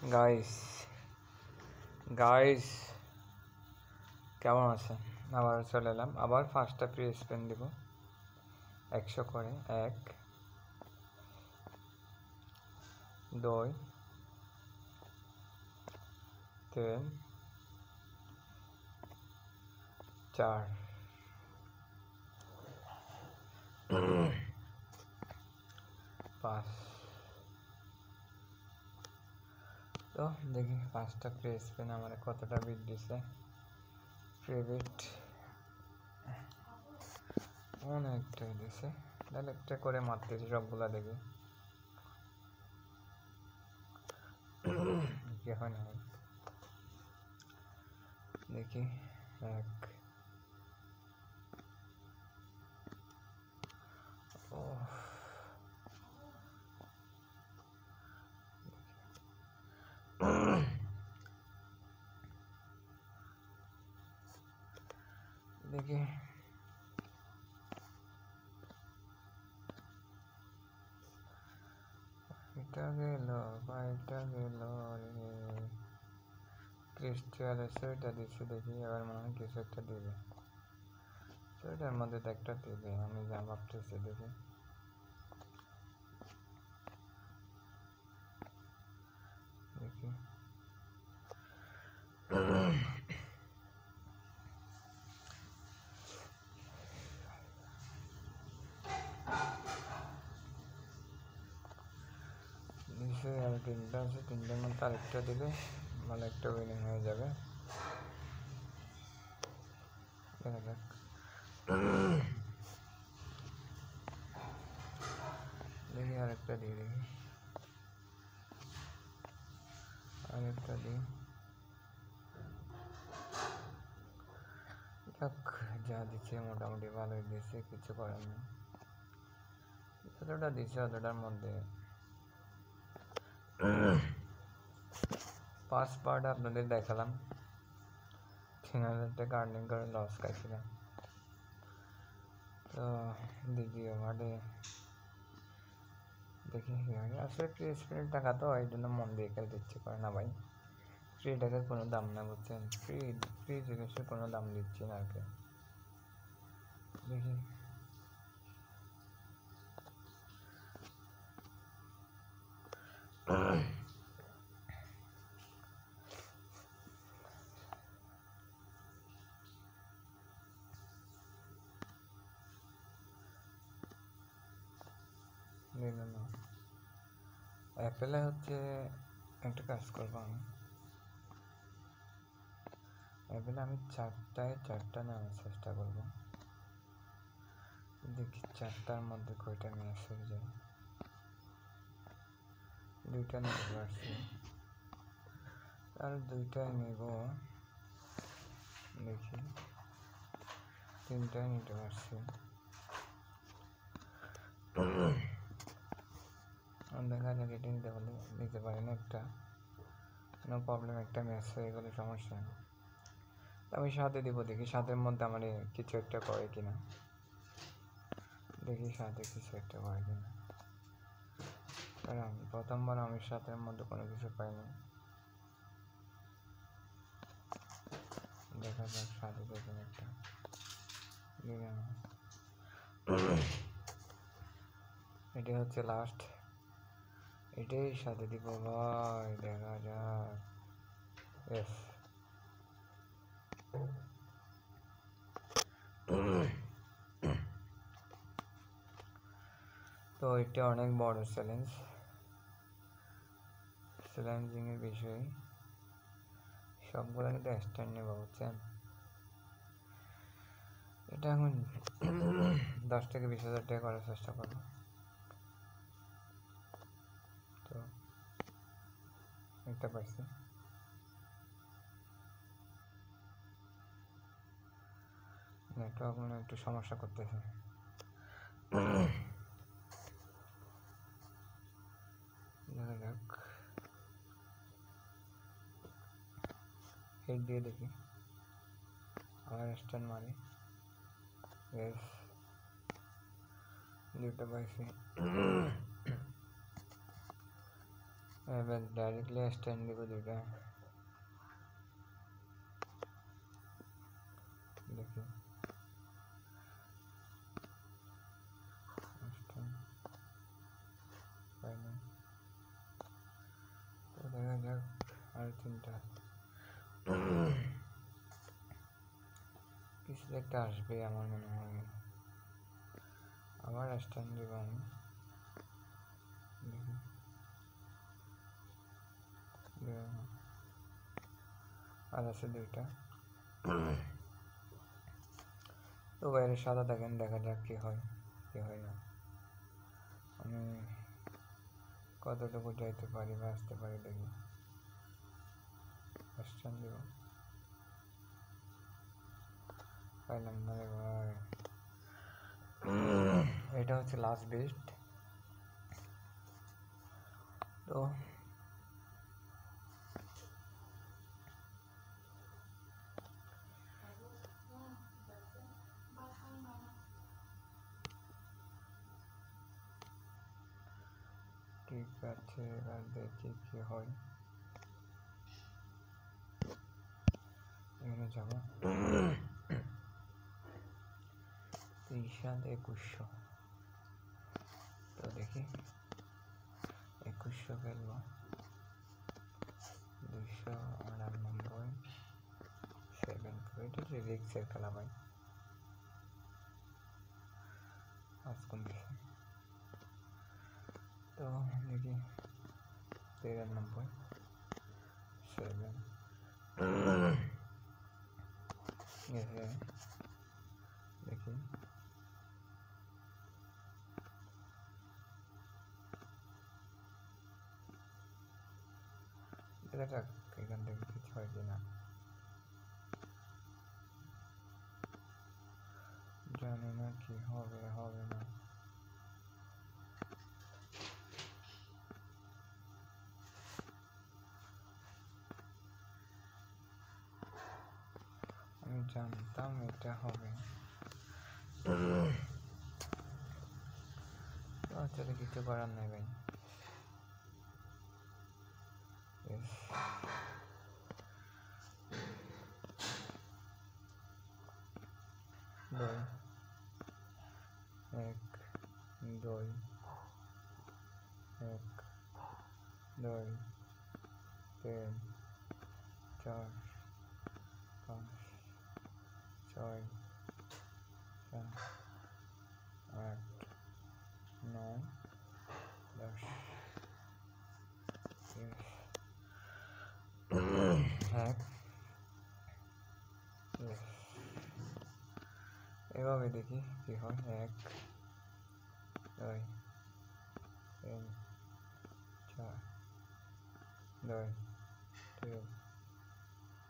Guys guys কেমন আছেন? আবার চলে এলাম, আবার ফার্স্টটা প্রি স্পেন দিব 100 করে। 1 2 3 4 5। তো দেখি ফার্স্টটা প্রি স্পেন আমার কতটা বিট দিছে। প্রি বিট অনেকটাই দিছে, তাহলে একটা করে মারতেছি সবগুলা দেখি কি হয় না। দেখি 1 ও দেখি এটা গেল এটা গেল রে। ক্রিস্টাল সোয়েটার দিচ্ছে, দেখি এবার মনে হয় কিছু একটা দিবে। সোয়েটার মধ্যে তো একটা দিবে, আমি যা ভাবতেছি। দেখি দেখি দিছে আর তিনটা আছে, তিনটার মধ্যে আরেকটা দিলে মানে একটা উইনিং হয়ে যাবে। দেখা যাক। দেখি আরেকটা দিই, দেখি আরেকটা দিই। যাক, যা দিচ্ছে মোটামুটি ভালোই দিচ্ছে, কিছু করার নেই। যতটা দিচ্ছে অতটার মধ্যে 5 পার্ট আপনাদের দেখালাম। 3000 টাকা আর্নিং করে লস খাইছিলাম। তো দ্বিতীয় পার্টে দেখি আসলে ফ্রি স্পিনের টাকা তো এই জন্য মন দিয়ে খেলতে ইচ্ছে করে না ভাই। ফ্রি টাকার কোনো দাম না, বুঝছেন? ফ্রি ফ্রি জিনিসের কোনো দাম দিচ্ছি না আর কি। দেখি না অ্যাপেলে হচ্ছে একটা কাজ করবো আমি। অ্যাপেলে আমি 4টা নেওয়ার চেষ্টা করবো। দেখি 4টার মধ্যে কয়টা নিয়ে আসা যায়। 2টা নিতে পারছি, আর 2টাই নেব। দেখি 3টাই নিতে পারছি। দেখা যাক, এটা নিতে পারি না একটা, নো প্রবলেম। একটা ম্যাচ হয়ে গেলে সমস্যা নেই। আমি 7 দিব, দেখি 7-এর মধ্যে আমার কিছু একটা করে কিনা। দেখি 7-এ কিছু একটা করে কিনা, কারণ প্রথমবার আমি 7-এর মধ্যে কোনো কিছু পাইনি। দেখা যাক 7-এ দেখুন একটা। এটাই হচ্ছে লাস্ট, এটাই 7-এ দিব ভাই। দেখা যাক। এস তো এটা অনেক বড় চ্যালেঞ্জিংয়ের বিষয়। সবগুলো কিন্তু স্ট্যান্ড নেব, বুঝছেন? এটা এখন 10 থেকে 20,000 টাকা করার চেষ্টা করবো। তো একটা পাইছি। নেটওয়ার্ক মানে একটু সমস্যা করতেছে। দেখা যাক, হেড দিয়ে দেখি, আবার স্ট্যান্ড মারি। বেশ 2টা পাইছি। এবার ডাইরেক্টলি স্ট্যান্ড দিব দুইটা, দেখি স্ট্যান্ড পাই না। তো দেখা যাক আর তিনটা কিছু একটা আসবে আমার মনে হয়। আবার স্ট্যান্ড দিব আমি, দেখি আর আছে দুইটা। তো বাইরে সাদা দেখেন, দেখা যাক কি হয় কি হয় না, আমি কতটুকু যাইতে পারি বা আসতে পারি দেখি। স্ট্যান্ড দিব, পাইলাম না রে ভাই। এটা হচ্ছে লাস্ট বেস্ট। তো ঠিক আছে, এবার দেখি কি হয়। এখানে যাবো 23,2100। তো দেখি 2100 খেলবো, 298 7 এটা রিক্সের খেলা ভাই, আজকাল দেখি। তো দেখি 93 7 গেছে, দেখি দেখা যাক এখান থেকে কিছু হয় কিনা, জানি না কি হবে হবে না। আমি জানতাম এটা হবে। আচ্ছা, কিছু করার নাই ভাই। দুই, এক, দুই, এক, দুই, তিন, চার, পাঁচ, ছয়, সাত, আট, নয়, 10, এক, এভাবে দেখি কি হয়। 1, 2, 3, 4, 2, 3,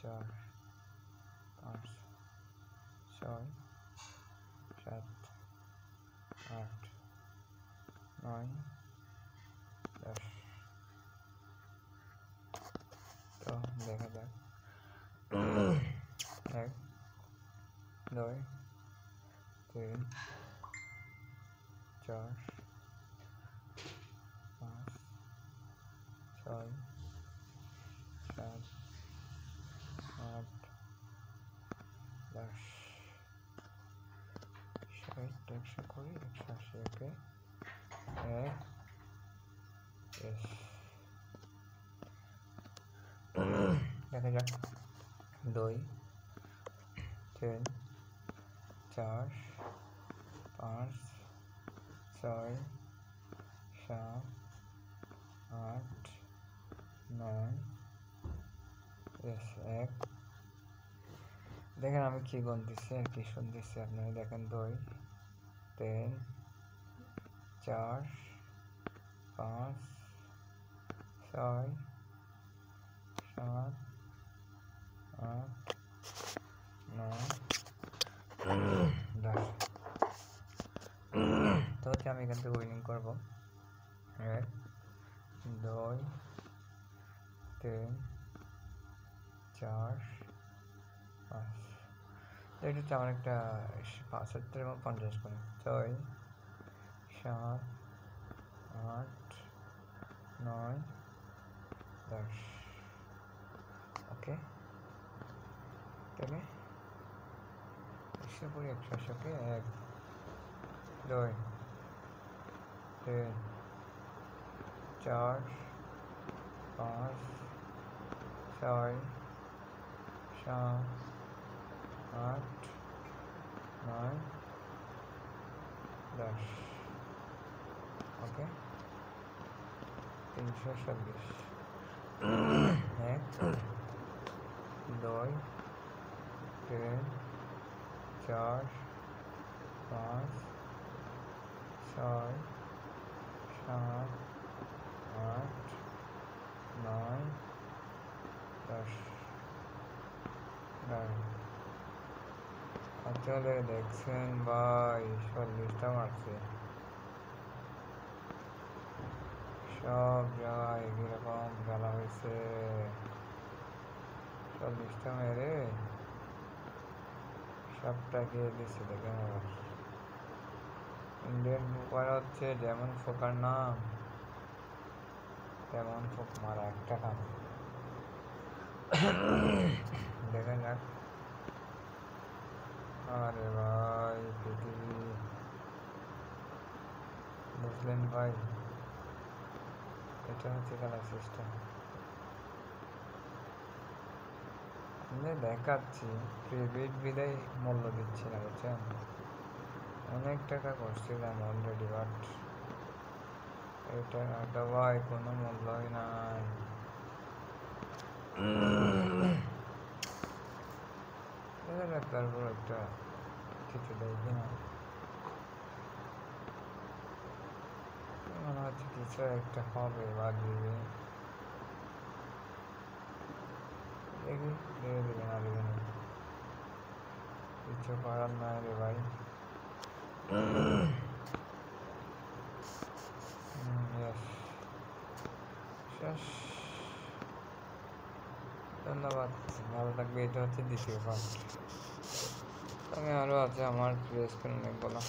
4, 5, 6, 7, 8, 9, 10। তো দেখা যাক 1, 2, 3, 4, 5, 6, 7, 8, 10, 100 করি, 180। ওকে, 1, দেখা যাক 2, 3, 4, 5, 6, 7, 8, 9, 1। দেখেন আমি কি গুনতেছি আর কি শুনতেছি, আপনারা দেখেন 2, 3, 4, 5, 6, 7, 8, 9, 10। তো হচ্ছে আমি এখান থেকে উইনিং করবো 1, 2, 3, 4, 5। তো এটা হচ্ছে আমার একটা 75 এবং 50 করে 6, 7, 8, 9, 10। ওকে, তাহলে 100 1 2 3 4 5 6 7 8 9 10। ওকে, 340। 1 2 3 4 5 6 7 8 9 10। আসলে দেখছেন ভাই, 40টা মারছে, সব জায়গায় কিরকম খেলা হয়েছে। 40টা মেরে সবটা খেয়ে দিচ্ছে। দেখেন এবার ইন্ডিয়ান পোকার হচ্ছে যেমন ফোকার নাম তেমন ফোক মারা একটা কাম। দেখেন যাক। আরে ভাই পৃথিবী, বুঝলেন ভাই, এটা হচ্ছে খেলার সিস্টেম। দেখাচ্ছি প্রিভিট বিদায় মূল্য দিচ্ছি না, বুঝছেন? অনেক টাকা করছিলাম অলরেডি, বাট এই টাকাটা ভাই কোনো মূল্যই নাই। তারপর একটা কিছু দেয় কিনা মনে হচ্ছে, কিছু একটা হবে বা দিবে। দেখি দিয়ে দেবে না দেবে না, কিছু করার নাই রে ভাই। শেষ। ধন্যবাদ, ভালো থাকবে। এটা হচ্ছে দ্বিতীয় পার্ট। আমি আরও আছে আমার প্রেস করে অনেকগুলো।